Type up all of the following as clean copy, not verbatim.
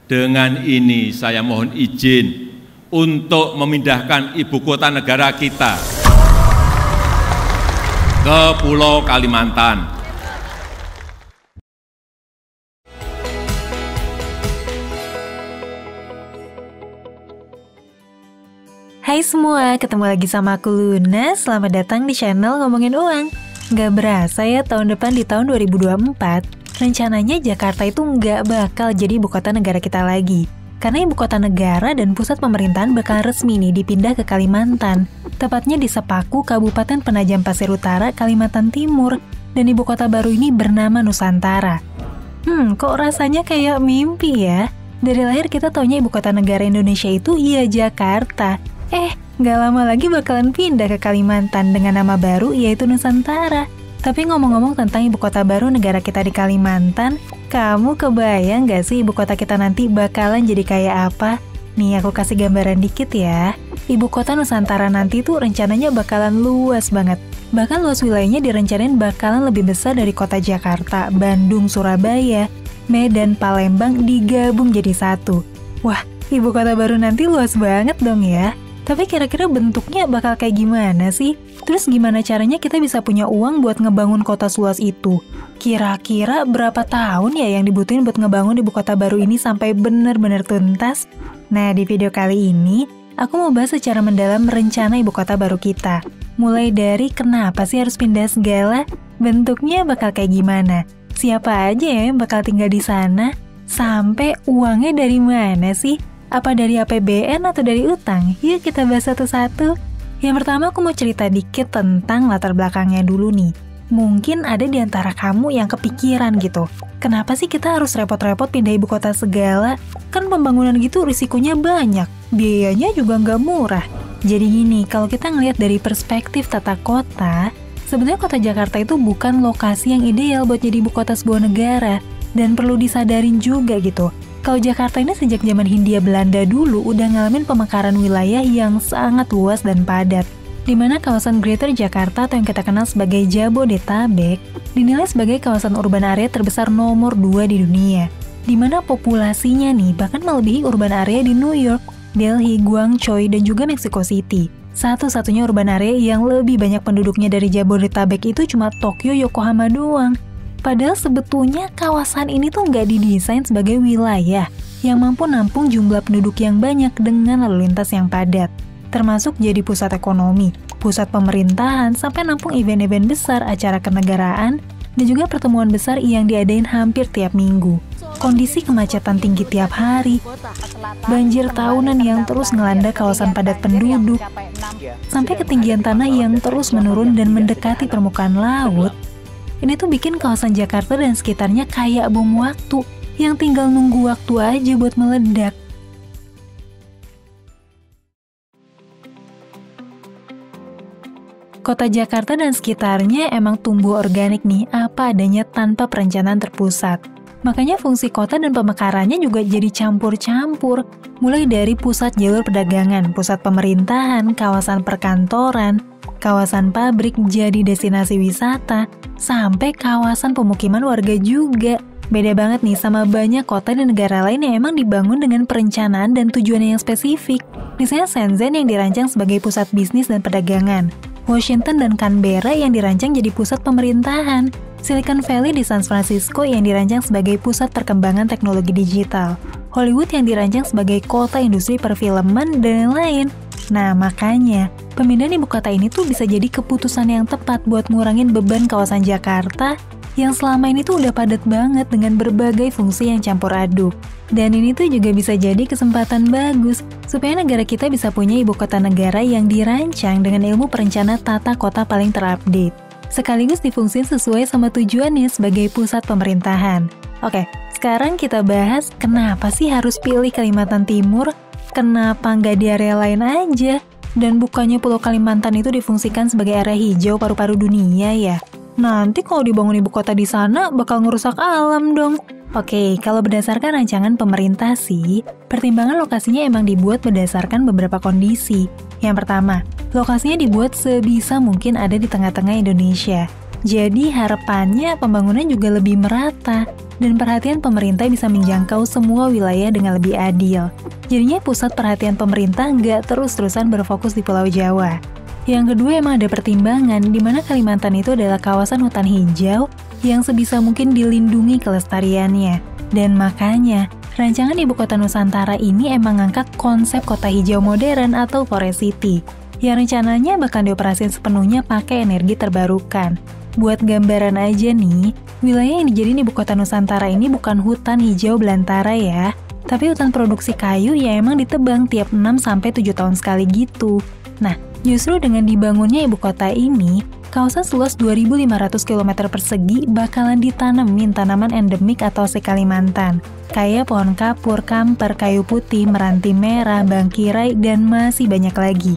Dengan ini saya mohon izin untuk memindahkan ibu kota negara kita ke Pulau Kalimantan. Hai semua, ketemu lagi sama aku Luna. Selamat datang di channel Ngomongin Uang. Gak berasa ya tahun depan di tahun 2024, rencananya Jakarta itu nggak bakal jadi ibu kota negara kita lagi. Karena ibu kota negara dan pusat pemerintahan bakal resmi nih dipindah ke Kalimantan. Tepatnya di Sepaku, Kabupaten Penajam Pasir Utara, Kalimantan Timur. Dan ibu kota baru ini bernama Nusantara. Kok rasanya kayak mimpi ya? Dari lahir kita taunya ibu kota negara Indonesia itu Jakarta. Nggak lama lagi bakalan pindah ke Kalimantan dengan nama baru yaitu Nusantara. Tapi ngomong-ngomong tentang ibu kota baru negara kita di Kalimantan, kamu kebayang nggak sih ibu kota kita nanti bakalan jadi kayak apa? Nih aku kasih gambaran dikit ya. Ibu kota Nusantara nanti tuh rencananya bakalan luas banget. Bahkan luas wilayahnya direncanain bakalan lebih besar dari kota Jakarta, Bandung, Surabaya, Medan, Palembang digabung jadi satu. Wah, ibu kota baru nanti luas banget dong ya. Tapi kira-kira bentuknya bakal kayak gimana sih? Terus gimana caranya kita bisa punya uang buat ngebangun kota seluas itu? Kira-kira berapa tahun ya yang dibutuhin buat ngebangun ibu kota baru ini sampai bener-bener tuntas? Nah, di video kali ini, aku mau bahas secara mendalam rencana ibu kota baru kita. Mulai dari kenapa sih harus pindah segala, bentuknya bakal kayak gimana, siapa aja ya yang bakal tinggal di sana, sampai uangnya dari mana sih? Apa dari APBN atau dari utang? Yuk kita bahas satu-satu. Yang pertama aku mau cerita dikit tentang latar belakangnya dulu nih. Mungkin ada di antara kamu yang kepikiran gitu. Kenapa sih kita harus repot-repot pindah ibu kota segala? Kan pembangunan gitu risikonya banyak. Biayanya juga nggak murah. Jadi gini, kalau kita ngelihat dari perspektif tata kota, sebenarnya kota Jakarta itu bukan lokasi yang ideal buat jadi ibu kota sebuah negara. Dan perlu disadarin juga gitu. Kalau Jakarta ini sejak zaman Hindia Belanda dulu udah ngalamin pemekaran wilayah yang sangat luas dan padat. Di mana kawasan Greater Jakarta atau yang kita kenal sebagai Jabodetabek dinilai sebagai kawasan urban area terbesar nomor 2 di dunia. Di mana populasinya nih bahkan melebihi urban area di New York, Delhi, Guangzhou, dan juga Mexico City. Satu-satunya urban area yang lebih banyak penduduknya dari Jabodetabek itu cuma Tokyo, Yokohama doang. Padahal sebetulnya kawasan ini tuh nggak didesain sebagai wilayah yang mampu nampung jumlah penduduk yang banyak dengan lalu lintas yang padat. Termasuk jadi pusat ekonomi, pusat pemerintahan, sampai nampung event-event besar, acara kenegaraan, dan juga pertemuan besar yang diadain hampir tiap minggu. Kondisi kemacetan tinggi tiap hari, banjir tahunan yang terus ngelanda kawasan padat penduduk, sampai ketinggian tanah yang terus menurun dan mendekati permukaan laut. Ini tuh bikin kawasan Jakarta dan sekitarnya kayak bom waktu, yang tinggal nunggu waktu aja buat meledak. Kota Jakarta dan sekitarnya emang tumbuh organik nih, apa adanya tanpa perencanaan terpusat. Makanya fungsi kota dan pemekarannya juga jadi campur-campur. Mulai dari pusat jalur perdagangan, pusat pemerintahan, kawasan perkantoran, kawasan pabrik jadi destinasi wisata, sampai kawasan pemukiman warga juga. Beda banget nih sama banyak kota di negara lain yang emang dibangun dengan perencanaan dan tujuan yang spesifik. Misalnya Shenzhen yang dirancang sebagai pusat bisnis dan perdagangan, Washington dan Canberra yang dirancang jadi pusat pemerintahan, Silicon Valley di San Francisco yang dirancang sebagai pusat perkembangan teknologi digital, Hollywood yang dirancang sebagai kota industri perfilman, dan lain-lain. Nah, makanya, pemindahan ibu kota ini tuh bisa jadi keputusan yang tepat buat ngurangin beban kawasan Jakarta yang selama ini tuh udah padat banget dengan berbagai fungsi yang campur aduk. Dan ini tuh juga bisa jadi kesempatan bagus supaya negara kita bisa punya ibu kota negara yang dirancang dengan ilmu perencana tata kota paling terupdate. Sekaligus difungsiin sesuai sama tujuannya sebagai pusat pemerintahan. Oke, sekarang kita bahas kenapa sih harus pilih Kalimantan Timur. Kenapa nggak di area lain aja? Dan bukannya Pulau Kalimantan itu difungsikan sebagai area hijau paru-paru dunia ya? Nanti kalau dibangun ibu kota di sana bakal ngerusak alam dong. Oke, kalau berdasarkan rancangan pemerintah sih, pertimbangan lokasinya emang dibuat berdasarkan beberapa kondisi. Yang pertama, lokasinya dibuat sebisa mungkin ada di tengah-tengah Indonesia. Jadi harapannya pembangunan juga lebih merata. dan perhatian pemerintah bisa menjangkau semua wilayah dengan lebih adil. Jadinya pusat perhatian pemerintah nggak terus-terusan berfokus di Pulau Jawa. Yang kedua, emang ada pertimbangan di mana Kalimantan itu adalah kawasan hutan hijau yang sebisa mungkin dilindungi kelestariannya. Dan makanya, rancangan Ibu Kota Nusantara ini emang ngangkat konsep kota hijau modern atau Forest City, yang rencananya bakal dioperasikan sepenuhnya pakai energi terbarukan. Buat gambaran aja nih, wilayah yang dijadiin Ibu Kota Nusantara ini bukan hutan hijau belantara ya, tapi hutan produksi kayu yang emang ditebang tiap 6-7 tahun sekali gitu. Nah, justru dengan dibangunnya ibu kota ini, kawasan seluas 2.500 km persegi bakalan ditanemin tanaman endemik atau asli Kalimantan, kayak pohon kapur, kamper, kayu putih, meranti merah, bangkirai, dan masih banyak lagi.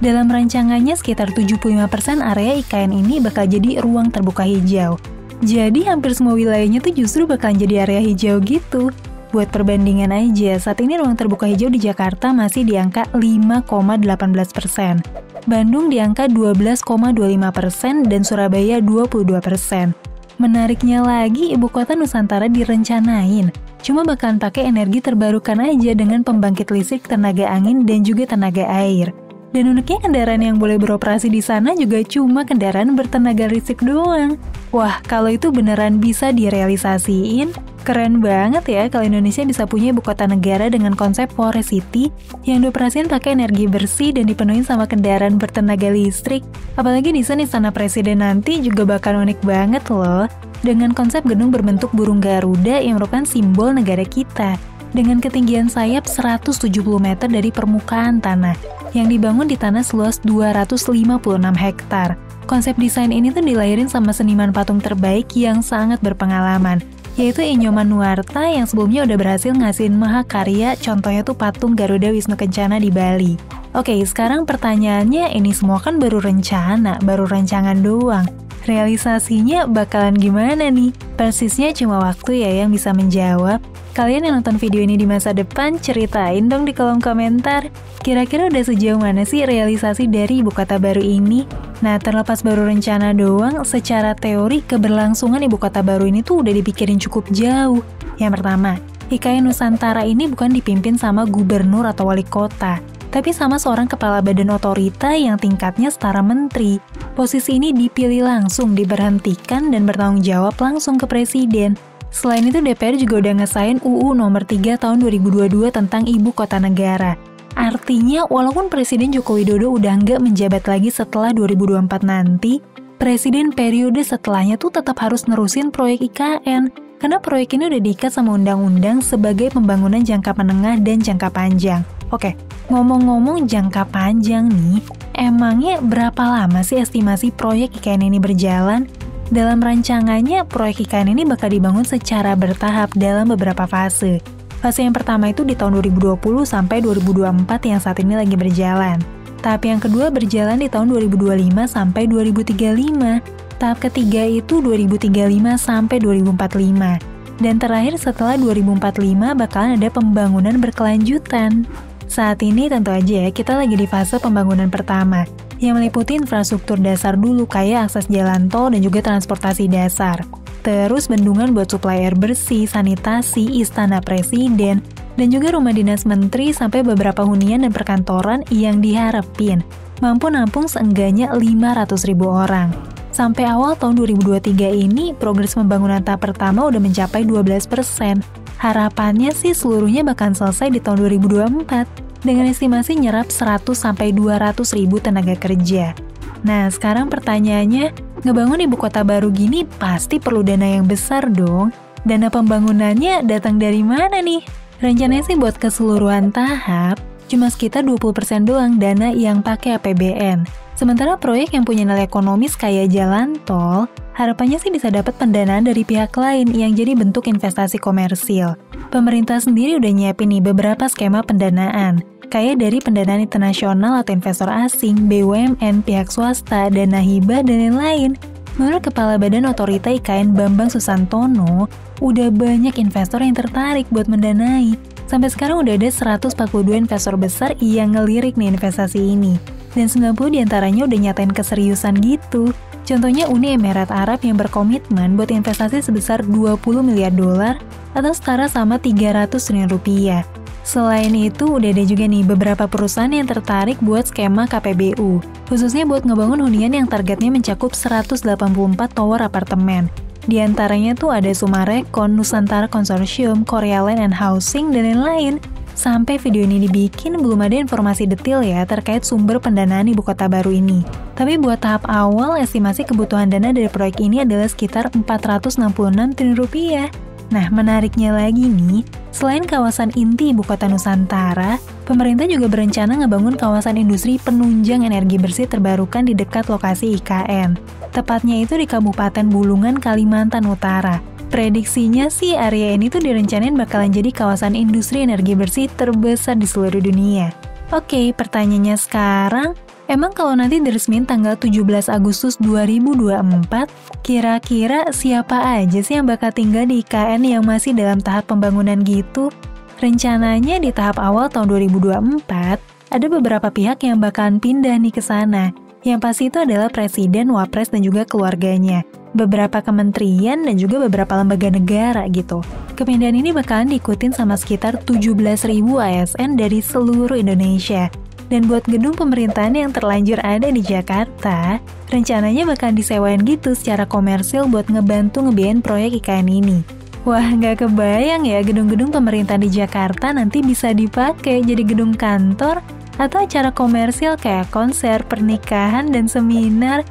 Dalam rancangannya, sekitar 75% area IKN ini bakal jadi ruang terbuka hijau. Jadi hampir semua wilayahnya tuh justru bakalan jadi area hijau gitu. Buat perbandingan aja, saat ini ruang terbuka hijau di Jakarta masih di angka 5,18%, Bandung di angka 12,25%, dan Surabaya 22%. Menariknya lagi, Ibu Kota Nusantara direncanain cuma bakalan pakai energi terbarukan aja dengan pembangkit listrik tenaga angin dan juga tenaga air. Dan uniknya kendaraan yang boleh beroperasi di sana juga cuma kendaraan bertenaga listrik doang. Wah, kalau itu beneran bisa direalisasiin, keren banget ya kalau Indonesia bisa punya ibu kota negara dengan konsep Forest City yang dioperasikan pakai energi bersih dan dipenuhi sama kendaraan bertenaga listrik. Apalagi desain Istana Presiden nanti juga bakal unik banget loh, dengan konsep gedung berbentuk burung Garuda yang merupakan simbol negara kita, dengan ketinggian sayap 170 meter dari permukaan tanah, yang dibangun di tanah seluas 256 hektar. Konsep desain ini tuh dilahirin sama seniman patung terbaik yang sangat berpengalaman, yaitu Enyoman Nuarta yang sebelumnya udah berhasil ngasihin mahakarya, contohnya tuh patung Garuda Wisnu Kencana di Bali. Oke, sekarang pertanyaannya, ini semua kan baru rencana, baru rancangan doang. Realisasinya bakalan gimana nih? Persisnya cuma waktu ya yang bisa menjawab. Kalian yang nonton video ini di masa depan, ceritain dong di kolom komentar. Kira-kira udah sejauh mana sih realisasi dari ibu kota baru ini? Nah, terlepas baru rencana doang, secara teori keberlangsungan ibu kota baru ini tuh udah dipikirin cukup jauh. Yang pertama, IKN Nusantara ini bukan dipimpin sama gubernur atau wali kota, tapi sama seorang kepala badan otorita yang tingkatnya setara menteri. Posisi ini dipilih langsung, diberhentikan, dan bertanggung jawab langsung ke presiden. Selain itu, DPR juga udah ngesain UU nomor 3 tahun 2022 tentang Ibu Kota Negara. Artinya, walaupun Presiden Joko Widodo udah nggak menjabat lagi setelah 2024 nanti, Presiden periode setelahnya tuh tetap harus nerusin proyek IKN, karena proyek ini udah diikat sama undang-undang sebagai pembangunan jangka menengah dan jangka panjang. Oke, ngomong-ngomong jangka panjang nih, emangnya berapa lama sih estimasi proyek IKN ini berjalan? Dalam rancangannya, proyek IKN ini bakal dibangun secara bertahap dalam beberapa fase. Fase yang pertama itu di tahun 2020 sampai 2024 yang saat ini lagi berjalan. Tahap yang kedua berjalan di tahun 2025 sampai 2035. Tahap ketiga itu 2035 sampai 2045. Dan terakhir setelah 2045 bakalan ada pembangunan berkelanjutan. Saat ini tentu aja kita lagi di fase pembangunan pertama, yang meliputi infrastruktur dasar dulu kayak akses jalan tol dan juga transportasi dasar. Terus bendungan buat suplai air bersih, sanitasi, istana presiden, dan juga rumah dinas menteri sampai beberapa hunian dan perkantoran yang diharapin mampu nampung seenggaknya 500.000 orang. Sampai awal tahun 2023 ini, progres pembangunan tahap pertama udah mencapai 12%. Harapannya sih seluruhnya bakal selesai di tahun 2024, dengan estimasi nyerap 100-200.000 tenaga kerja. Nah, sekarang pertanyaannya, ngebangun ibu kota baru gini pasti perlu dana yang besar dong. Dana pembangunannya datang dari mana nih? Rencananya sih buat keseluruhan tahap, cuma sekitar 20% doang dana yang pakai APBN. Sementara proyek yang punya nilai ekonomis kayak jalan tol, harapannya sih bisa dapat pendanaan dari pihak lain yang jadi bentuk investasi komersil. Pemerintah sendiri udah nyiapin nih beberapa skema pendanaan, kayak dari pendanaan internasional atau investor asing, BUMN, pihak swasta, dana hibah, dan lain-lain. Menurut Kepala Badan Otorita IKN Bambang Susantono, udah banyak investor yang tertarik buat mendanai. Sampai sekarang udah ada 142 investor besar yang ngelirik nih investasi ini. Dan 90 diantaranya udah nyatain keseriusan gitu. Contohnya Uni Emirat Arab yang berkomitmen buat investasi sebesar 20 miliar dolar atau setara sama 300 triliun rupiah. Selain itu, udah ada juga nih beberapa perusahaan yang tertarik buat skema KPBU, khususnya buat ngebangun hunian yang targetnya mencakup 184 tower apartemen. Di antaranya tuh ada Sumarekon, Nusantara Consortium, Korea Land and Housing, dan lain-lain. Sampai video ini dibikin, belum ada informasi detail ya terkait sumber pendanaan ibu kota baru ini. Tapi buat tahap awal, estimasi kebutuhan dana dari proyek ini adalah sekitar 466 triliun rupiah. Nah, menariknya lagi nih, selain kawasan inti ibu kota Nusantara, pemerintah juga berencana ngebangun kawasan industri penunjang energi bersih terbarukan di dekat lokasi IKN. Tepatnya itu di Kabupaten Bulungan, Kalimantan Utara. Prediksinya sih area ini tuh direncanain bakalan jadi kawasan industri energi bersih terbesar di seluruh dunia. Oke, pertanyaannya sekarang, emang kalau nanti diresmiin tanggal 17 Agustus 2024, kira-kira siapa aja sih yang bakal tinggal di IKN yang masih dalam tahap pembangunan gitu? Rencananya di tahap awal tahun 2024, ada beberapa pihak yang bakalan pindah nih ke sana. Yang pasti itu adalah Presiden, Wapres, dan juga keluarganya. Beberapa kementerian dan juga beberapa lembaga negara gitu. Kepindahan ini bakalan diikutin sama sekitar 17.000 ASN dari seluruh Indonesia. Dan buat gedung pemerintahan yang terlanjur ada di Jakarta, rencananya bakalan disewain gitu secara komersil buat ngebantu ngebiayain proyek IKN ini. Wah, nggak kebayang ya gedung-gedung pemerintah di Jakarta nanti bisa dipakai jadi gedung kantor atau acara komersil kayak konser, pernikahan, dan seminar.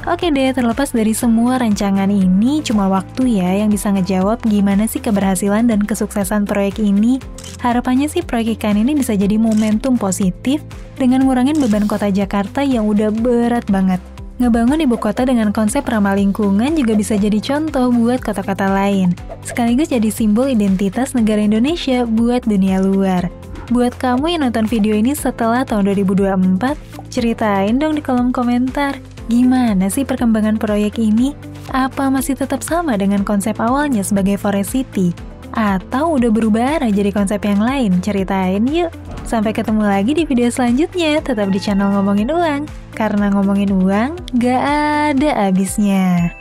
Oke deh, terlepas dari semua rancangan ini, cuma waktu ya yang bisa ngejawab gimana sih keberhasilan dan kesuksesan proyek ini. Harapannya sih proyek IKN ini bisa jadi momentum positif dengan ngurangin beban kota Jakarta yang udah berat banget. Ngebangun ibu kota dengan konsep ramah lingkungan juga bisa jadi contoh buat kota-kota lain, sekaligus jadi simbol identitas negara Indonesia buat dunia luar. Buat kamu yang nonton video ini setelah tahun 2024, ceritain dong di kolom komentar. Gimana sih perkembangan proyek ini? Apa masih tetap sama dengan konsep awalnya sebagai Forest City? Atau udah berubah arah jadi konsep yang lain? Ceritain yuk! Sampai ketemu lagi di video selanjutnya, tetap di channel Ngomongin Uang. Karena ngomongin uang, gak ada habisnya.